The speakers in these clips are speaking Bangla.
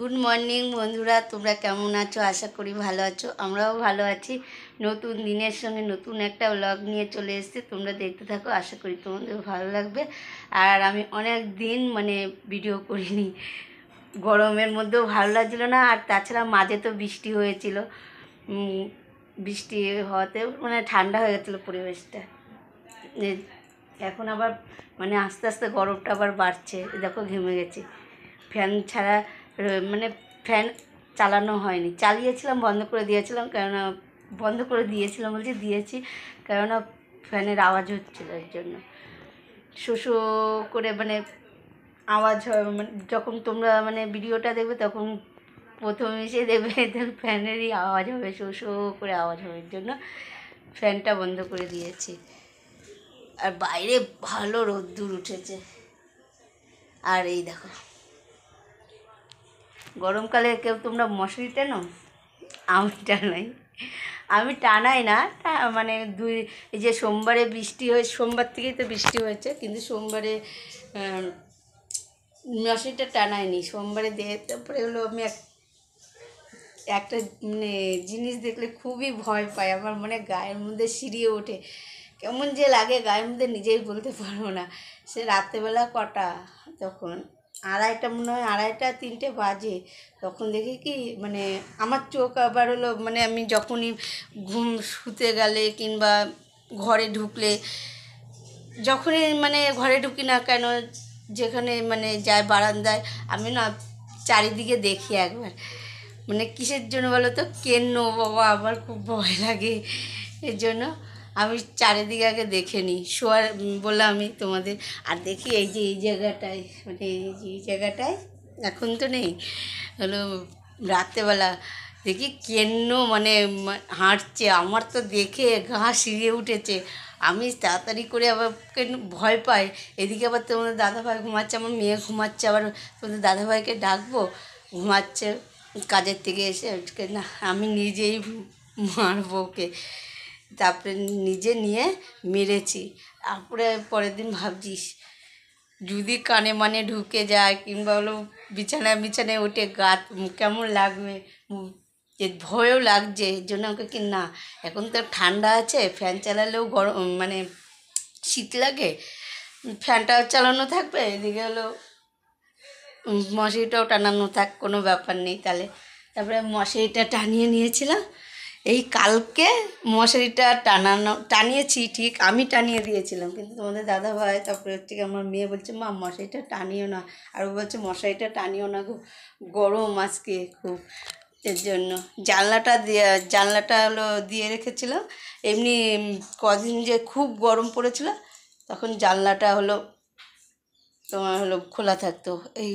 গুড মর্নিং বন্ধুরা, তোমরা কেমন আছো? আশা করি ভালো আছো। আমরাও ভালো আছি। নতুন দিনের সঙ্গে নতুন একটা ব্লগ নিয়ে চলে এসেছি। তোমরা দেখতে থাকো, আশা করি তোমাদের ভালো লাগবে। আর আমি অনেক দিন ভিডিও করিনি, গরমের মধ্যেও ভালো লাগছিলো না। আর তাছাড়া মাঝে তো বৃষ্টি হয়েছিল, বৃষ্টি হওয়াতে ঠান্ডা হয়ে গেছিলো পরিবেশটা। এখন আবার আস্তে আস্তে গরমটা আবার বাড়ছে। দেখো ঘেমে গেছে। ফ্যান ছাড়া ফ্যান চালানো হয়নি, চালিয়েছিলাম, বন্ধ করে দিয়েছিলাম। কেননা বন্ধ করে দিয়েছিলাম বলছি দিয়েছি, কেননা ফ্যানের আওয়াজ হচ্ছিল, এর জন্য শো শো করে আওয়াজ হয়। যখন তোমরা ভিডিওটা দেখবে তখন প্রথমে এসে দেখবে ফ্যানেরই আওয়াজ হবে, শো শো করে আওয়াজ হবে, এর জন্য ফ্যানটা বন্ধ করে দিয়েছি। আর বাইরে ভালো রোদ্দুর উঠেছে। আর এই দেখো, গরমকালে কেউ তোমরা মশারি টানো? আমি টানাই। আমি টানাই না, এই যে সোমবারে বৃষ্টি হয়ে, সোমবার থেকেই তো বৃষ্টি হয়েছে, কিন্তু সোমবারে মশারিটা টানাইনি। সোমবারে তারপরে হলো আমি একটা জিনিস দেখলে খুবই ভয় পাই। আমার গায়ের মধ্যে সিঁড়িয়ে ওঠে, কেমন যে লাগে গায়ের মধ্যে, নিজেই বলতে পারবো না। সে রাত্রেবেলা কটা, তখন আড়াইটা, মনে হয় আড়াইটা 3টে বাজে, তখন দেখি কি আমার চোখ আবার হলো আমি যখনই শুতে গেলে কিংবা ঘরে ঢুকলে, যখনই ঘরে ঢুকি না কেন, যেখানে যায় বারান্দায়, আমি না চারিদিকে দেখি একবার, কিসের জন্য বলো তো, কেন বাবা, আমার খুব ভয় লাগে। এর জন্য আমি চারিদিকে আগে দেখে নিই, শোয়ার বলে আমি তোমাদের। আর দেখি এই যে এই জায়গাটায়, এই জায়গাটায় এখন তো নেই, হলো রাত্রেবেলা দেখি কেন হাঁটছে। আমার তো দেখে গা শিরিয়ে উঠেছে। আমি তাড়াতাড়ি করে আবার কেন ভয় পাই। এদিকে আবার তোমাদের দাদাভাই ঘুমাচ্ছে, আমার মেয়ে ঘুমাচ্ছে, আবার তোমাদের দাদাভাইকে ডাকবো, ঘুমাচ্ছে কাজের থেকে এসে। না, আমি নিজেই মারবো ওকে। তারপরে নিজে নিয়ে মেরেছি। তারপরে পরের দিন ভাবছিস, যদি কানে ঢুকে যায় কিংবা হলো বিছানায় উঠে গা কেমন লাগবে, ভয়ও লাগছে। এর জন্য আমাকে কি না, এখন তো ঠান্ডা আছে, ফ্যান চালালেও গরম শীত লাগে, ফ্যানটাও চালানো থাকবে, এদিকে হলো মশারিটাও টানানো থাক, কোনো ব্যাপার নেই। তারপরে মশারিটা টানিয়ে নিয়েছিলাম। এই কালকে মশারিটা টানিয়েছি ঠিক, আমি টানিয়ে দিয়েছিলাম, কিন্তু তোমাদের দাদাভাই, তারপরে হচ্ছে আমার মেয়ে বলছে, মা মশারিটা টানিও না। আর ও বলছে মশারিটা টানিও না গো, গরম আজকে খুব। এর জন্য জানলাটা হলো দিয়ে রেখেছিলাম। এমনি কদিন যে খুব গরম পড়েছিল, তখন জানলাটা হলো তোমার হলো খোলা থাকতো। এই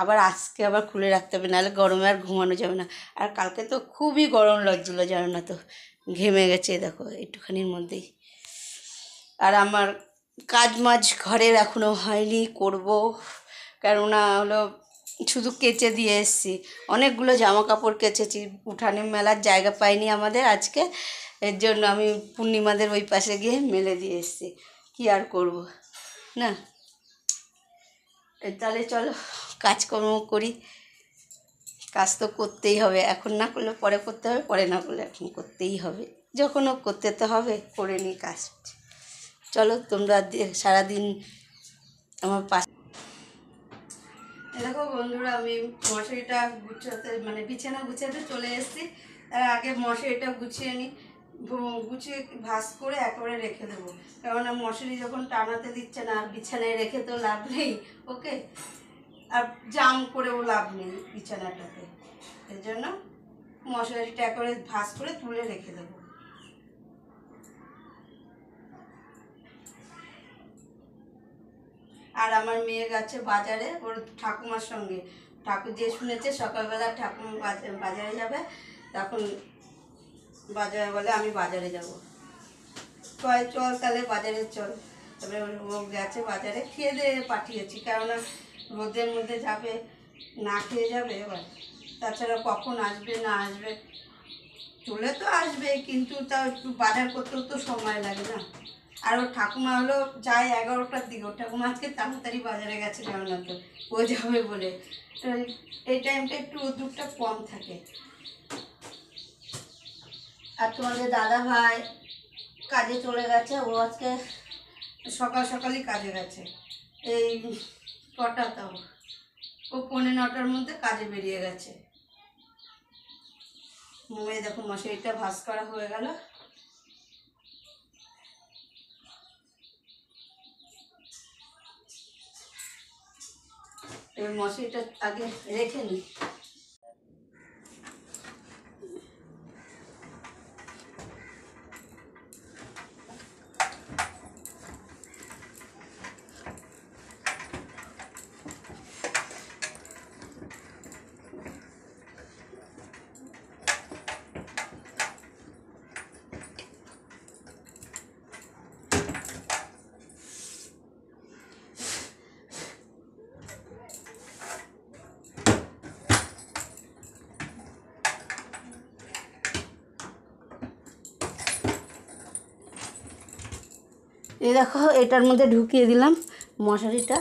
আবার আজকে আবার খুলে রাখতে হবে, নাহলে গরমে আর ঘুমানো যাবে না। আর কালকে তো খুবই গরম লাগছিলো, জানো না তো, ঘেমে গেছে দেখো একটুখানির মধ্যেই। আর আমার কাজ ঘরের এখনও হয়নি, করব। কেননা হলো শুধু কেচে দিয়ে এসেছি, অনেকগুলো জামা কাপড় কেচেছি, উঠানে মেলার জায়গা পাইনি আমাদের আজকে। এর জন্য আমি পূর্ণিমাদের ওই পাশে গিয়ে মেলে দিয়ে এসেছি। কী আর করব না। তাহলে চলো কাজকর্ম করি। কাজ তো করতেই হবে, এখন না করলে পরে করতে হবে, পরে না করলে এখন করতেই হবে। যখনও করতে তো হবে, করে নিই কাজ। চলো তোমরা সারাদিন আমার পাশে। দেখো বন্ধুরা, আমি মশারিটা গুছাতে বিছানা গুছাতে চলে এসেছি। তার আগে মশারিটা গুছিয়ে নিই, গুছিয়ে ভাঁজ করে একেবারে রেখে দেবো। কেননা মশারি যখন টানাতে দিচ্ছে না, আর বিছানায় রেখে তো লাভ নেই ওকে, আর জাম করেও লাভ নেই বিছানাটাতে। এর জন্য মশারিটা একেবারে ভাঁজ করে তুলে রেখে দেবো। আর আমার মেয়ে গেছে বাজারে ওর ঠাকুমার সঙ্গে। ঠাকুর যে শুনেছে সকালবেলা ঠাকুমা বাজারে যাবে, তখন বাজারে বলে আমি বাজারে যাব। চল তাহলে বাজারে চল। তারপরে ও গেছে বাজারে, খেয়ে দিয়ে পাঠিয়েছি, কেননা রোদের মধ্যে যাবে, না খেয়ে যাবে। এবার তাছাড়া কখন আসবে না আসবে, চলে তো আসবে, কিন্তু তাও একটু বাজার করতেও তো সময় লাগে না। আর ওর ঠাকুমা হলো যায় 11টার দিকে, ওর ঠাকুমা আজকে তাড়াতাড়ি বাজারে গেছে জগন্নাথ, ও যাবে বলে। তো এই টাইমটা একটু রোদ্দুরটা কম থাকে। আর তোমাদের দাদা ভাই কাজে চলে গেছে, ও আজকে সকাল সকালই কাজে গেছে। এই কটা তাও ও 9:45-র মধ্যে কাজে বেরিয়ে গেছে। মেয়ে দেখো মশারিটা ভাঁজ করা হয়ে গেল। এবার মশারিটা আগে রেখে নিই। এই দেখো এটার মধ্যে ঢুকিয়ে দিলাম মশারিটা,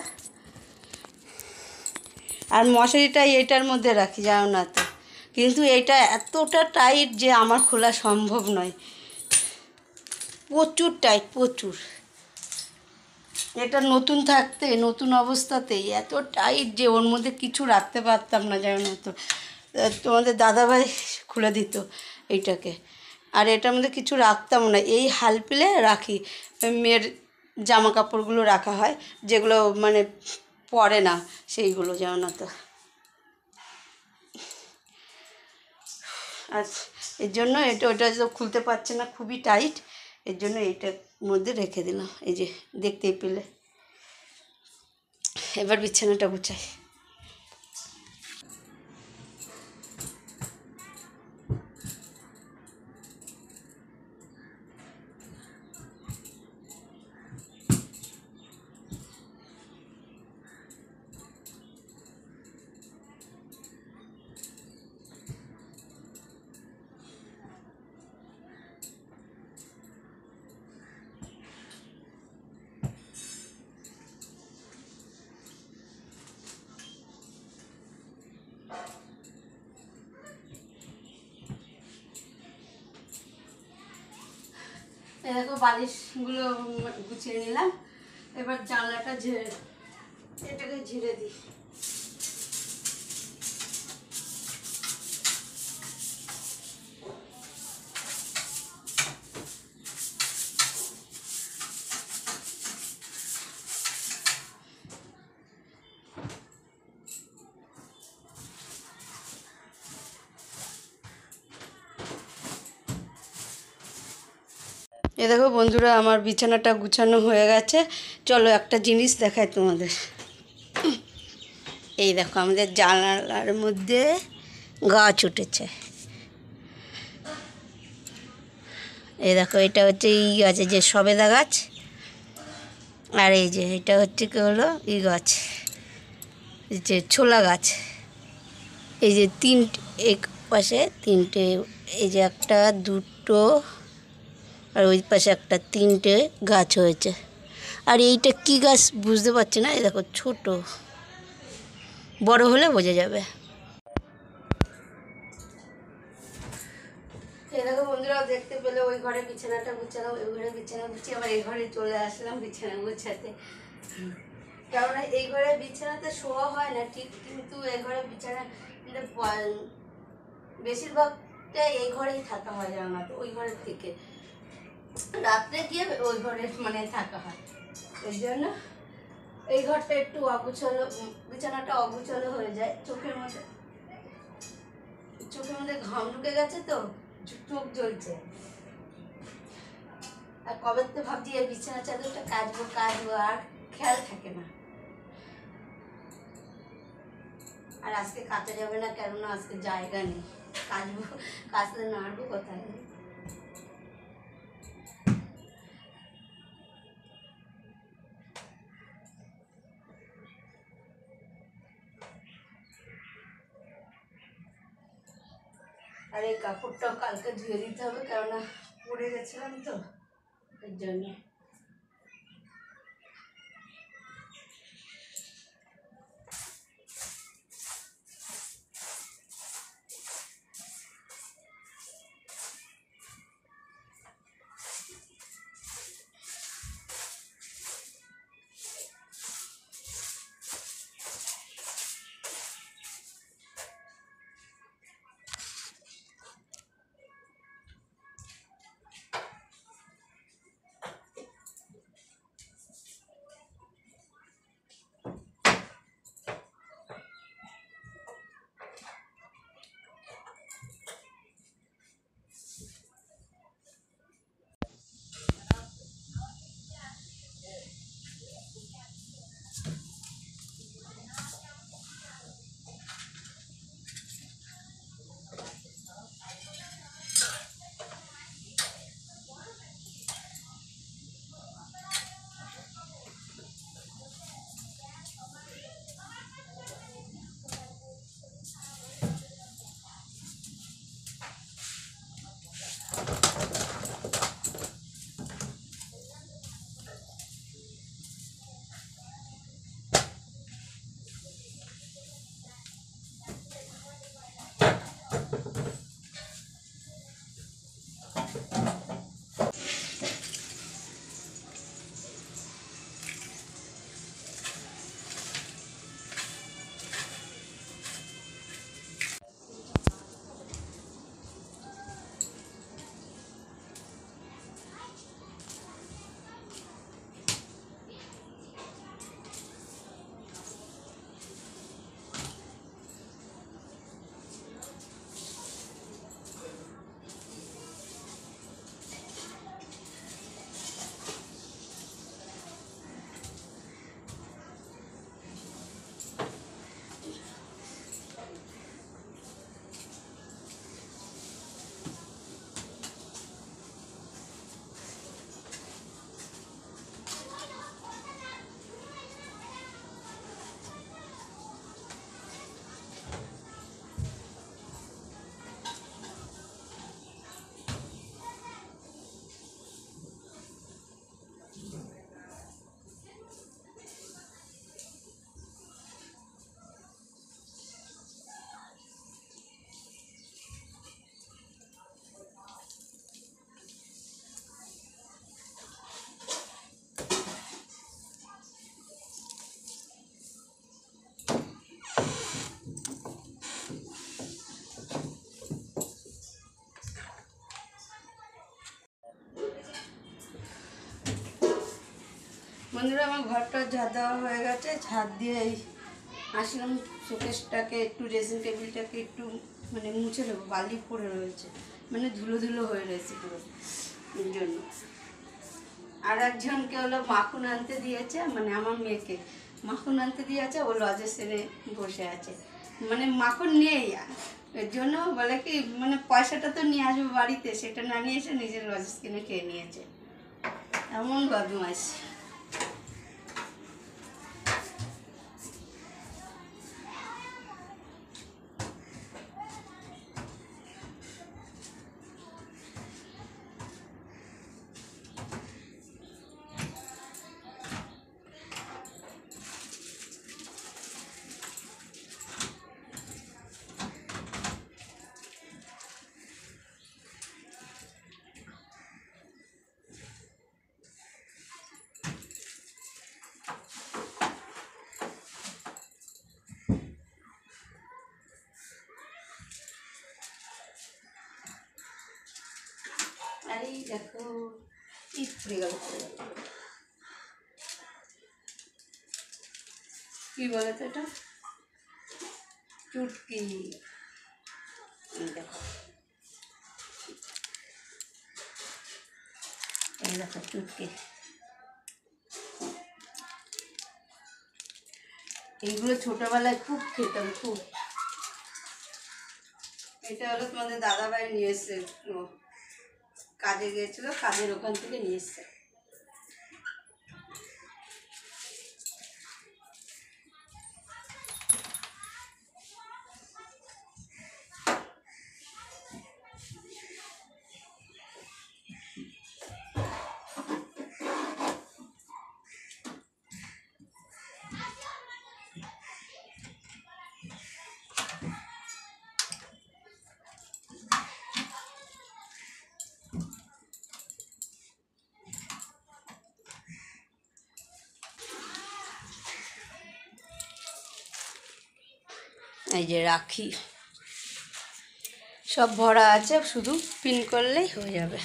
আর মশারিটা এইটার মধ্যে রাখি জানো না তো, কিন্তু এটা এতটা টাইট যে আমার খোলা সম্ভব নয়, প্রচুর টাইট প্রচুর। এটা নতুন থাকতে নতুন অবস্থাতেই এত টাইট যে ওর মধ্যে কিছু রাখতে পারতাম না জানো না তো। তোমাদের দাদাভাই খুলে দিত এইটাকে, আর এটার মধ্যে কিছু রাখতাম না, এই হালপিলে রাখি মেয়ের জামা কাপড়গুলো রাখা হয় যেগুলো মানে পরে না সেইগুলো জানো না তো। আর এর জন্য ওটা তো খুলতে পারছে না, খুবই টাইট, এর জন্য এইটার মধ্যে রেখে দিলাম। এই যে দেখতেই পেলে। এবার বিছানাটা গুছাই। দেখো বালিশগুলো গুছিয়ে নিলাম, এবার জানলাটা এটাকে ঝেড়ে দিই। এ দেখো বন্ধুরা আমার বিছানাটা গুছানো হয়ে গেছে, চলো একটা জিনিস দেখাই তোমাদের। এই দেখো আমাদের জানালার মধ্যে গাছ উঠেছে, এই দেখো এটা হচ্ছে গাছে যে সবেদা গাছ, আর এই যে এটা হচ্ছে কি হলো গাছ, এই যে ছোলা গাছ। এই যে এক পাশে তিনটে, এই যে একটা দুটো আর ওই পাশে একটা, তিনটে গাছ হয়েছে। আর এইটা কি গাছ বুঝতে পারছি না, এই দেখো ছোট, বড় হলে বোঝা যাবে। এই দেখো বন্ধুরা দেখতে পেলে ওই ঘরে বিছানাটা গুছালাম, ওই ঘরে বিছানা গুছিয়ে আবার এই ঘরে চলে আসলাম বিছানা গুছাতে। কেননা এই ঘরে বিছানাতে শোয়া হয় না ঠিক, কিন্তু এই ঘরে বিছানা বেশিরভাগটা এই ঘরেই থাকা হয় জানো না তো, ওই ঘরের থেকে রাত্রে গিয়ে ওই ঘরে মানে থাকা হয়। এই জন্য এই ঘরটা একটু অগুছালো, বিছানাটা অগুছালো হয়ে যায়, চোখের মধ্যে ঘাম ঢুকে গেছে তো চোখ জ্বলছে। আর কবে তো ভাবছি এই বিছানা চাদরটা কাচবো আর খেয়াল থাকে না। আর আজকে কাচা যাবে না, কেননা আজকে জায়গা নেই, কাচলে নাড়বো কোথায়। আর এই কাপড়টাও কালকে ধুয়ে দিতে হবে, কেননা পরে গেছিলাম তো এর জন্য। বন্ধুরা আমার ঘরটা ঝাড় দেওয়া হয়ে গেছে, ঝাড় দিয়ে এই আসলাম শোকেসটাকে একটু, ড্রেসিং টেবিলটাকে একটু মানে মুছে দেবো, বালি পড়ে রয়েছে, মানে ধুলো ধুলো হয়ে রয়েছে পুরো, এর জন্য। আর একজনকে হলো মাখন আনতে দিয়েছে, মানে আমার মেয়েকে মাখন আনতে দিয়েছে, ও লজে সেরে বসে আছে, মানে মাখন নেই, এর জন্য বলে কি মানে পয়সাটা তো নিয়ে আসবে বাড়িতে, সেটা না নিয়ে এসে নিজের লজেস কিনে খেয়ে নিয়েছে, এমন বদমাইশ। আরে দেখো পড়ে গেল, কি বলে তো এটা, চুটকি। দেখো এই দেখো চুটকি, এইগুলো ছোটবেলায় খুব খেতাম, খুব। এটা হলো তোমাদের দাদাভাই নিয়ে এসছে, কাজে গিয়েছিল, কাজের ওখান থেকে নিয়ে এসছে। এই যে রাখি সব ভরা আছে, শুধু পিন করলেই হয়ে যাবে।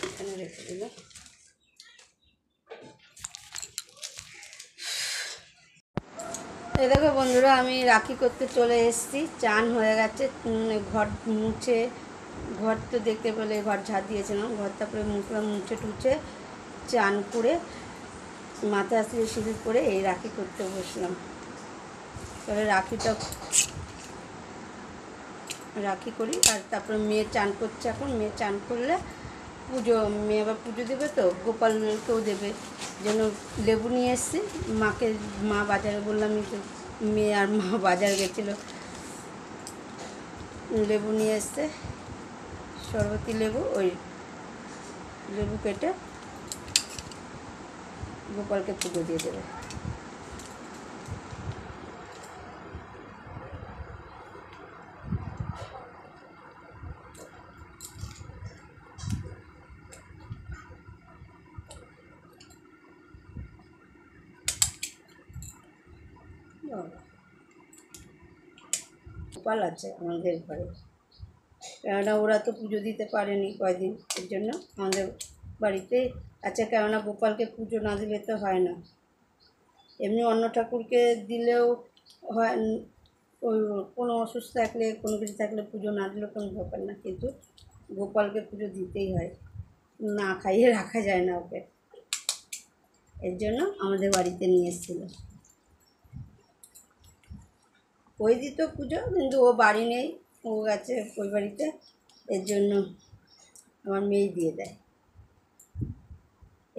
এখানে রেখে দিলাম। এই দেখো বন্ধুরা, আমি রাখি করতে চলে এসেছি, চান হয়ে গেছে, ঘর মুছে, ঘর তো দেখতে পেলে ঘর ঝাড় দিয়েছিলাম, ঘর তারপরে মুখলাম, মুছে টুছে চান করে মাথা সিঁদুর করে এই রাখি করতে বসলাম। তবে রাখি করি, আর তারপরে মেয়ে চান করছে, এখন মেয়ে চান করলে মেয়ে আবার পুজো দেবে, তো গোপালকেও দেবে, যেন লেবু নিয়ে এসছি, মা বাজারে বললাম, মেয়ে আর মা বাজার গেছিলো, লেবু নিয়ে এসছে, শরবতী লেবু, ওই লেবু কেটে গোপালকে পুজো দিয়ে দেবে। গোপাল আছে আমাদের ঘরে, কেননা ওরা তো পুজো দিতে পারেনি কয়দিন, এর জন্য আমাদের বাড়িতে আছে, কেননা গোপালকে পুজো না দিলে তো হয় না। এমনি অন্য ঠাকুরকে দিলেও হয়, ওই কোনো অসুস্থ থাকলে, কোনো কিছু থাকলে পুজো না দিলেও কোনো ব্যাপার না, কিন্তু গোপালকে পুজো দিতেই হয়, না খাইয়ে রাখা যায় না ওকে, এর জন্য আমাদের বাড়িতে নিয়ে এসেছিলো। ওই দিত পুজো, কিন্তু ও বাড়ি নেই, ও গেছে ওই বাড়িতে, এর জন্য আমার মেয়ে দিয়ে দেয়।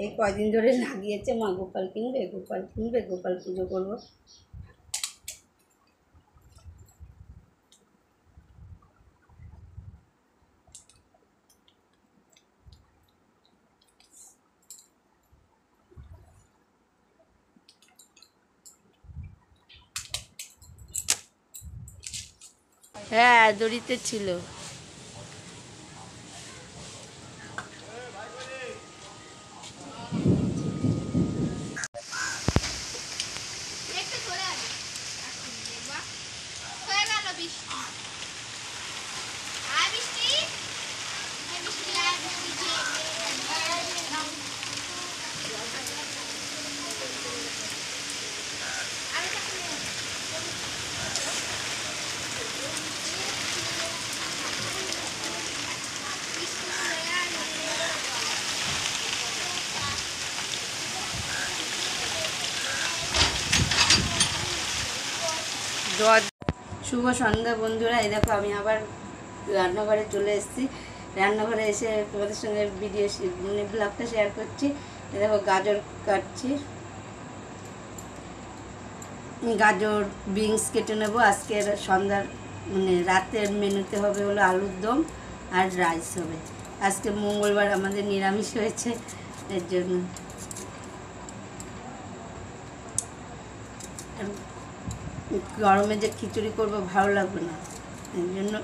এই কয়দিন ধরে লাগিয়েছে, মা গোপাল কিনবে, গোপাল কিনবে, গোপাল পুজো করবো। হ্যাঁ, দড়িতে ছিল। দশ। শুভ সন্ধ্যা বন্ধুরা, এই দেখো আমি আবার রান্নাঘরে চলে এসেছি। রান্নাঘরে এসে তোমাদের সঙ্গে ভিডিও মানে ব্লগটা শেয়ার করছি। এই দেখো গাজর কাটছি, গাজর বিনস কেটে নেব। আজকের সন্ধ্যার মানে রাতের মেনুতে হবে হলো আলুর দম আর রাইস হবে। আজকে মঙ্গলবার, আমাদের নিরামিষ হয়েছে, এর জন্য। গরমে যে খিচুড়ি করব ভালো লাগবে না, এর জন্য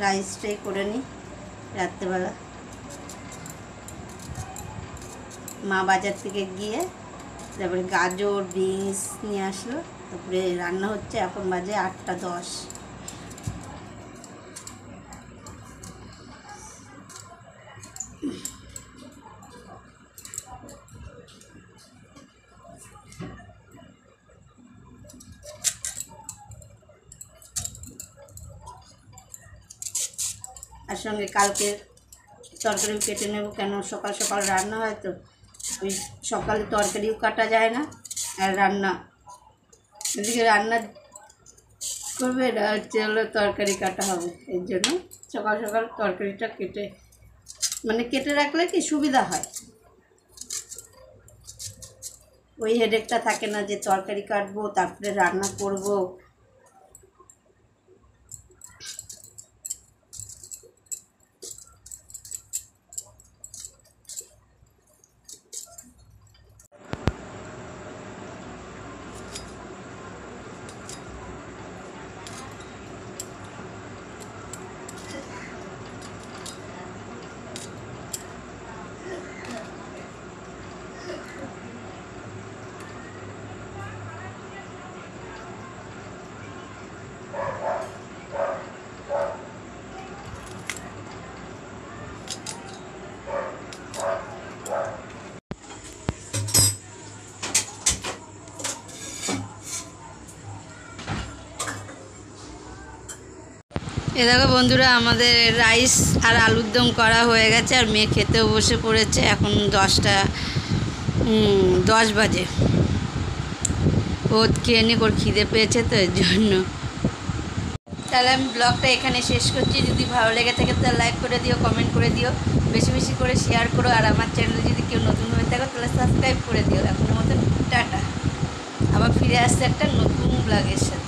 রাইসটাই করে নিই রাত্রেবেলা। মা বাজার থেকে গিয়ে তারপরে গাজর বিনস নিয়ে আসলো, তারপরে রান্না হচ্ছে। এখন বাজে 8টা 10। আর সঙ্গে কালকে তরকারিও কেটে নেব, কেন সকাল সকাল রান্না হয় তো, ওই সকালে তরকারিও কাটা যায় না। আর রান্না এদিকে রান্না করবে, এটা হচ্ছে হলো তরকারি কাটা হবে, এর জন্য সকাল সকাল তরকারিটা কেটে রাখলে কি সুবিধা হয়। ওই হেডেকটা থাকে না যে তরকারি কাটবো তারপরে রান্না করব। এ দেখো বন্ধুরা, আমাদের রাইস আর আলুর দম করা হয়ে গেছে, আর মেয়ে খেতেও বসে পড়েছে। এখন 10 বাজে। ও খেয়ে নিক, ওর খিদে পেয়েছে তো, এর জন্য। তাহলে আমি ব্লগটা এখানে শেষ করছি। যদি ভালো লেগে থাকে তাহলে লাইক করে দিও, কমেন্ট করে দিও, বেশি বেশি করে শেয়ার করো। আর আমার চ্যানেলে যদি কেউ নতুন হয়ে থাকো তাহলে সাবস্ক্রাইব করে দিও। এখনের মতন টাটা। আবার ফিরে আসছে একটা নতুন ব্লগের সাথে।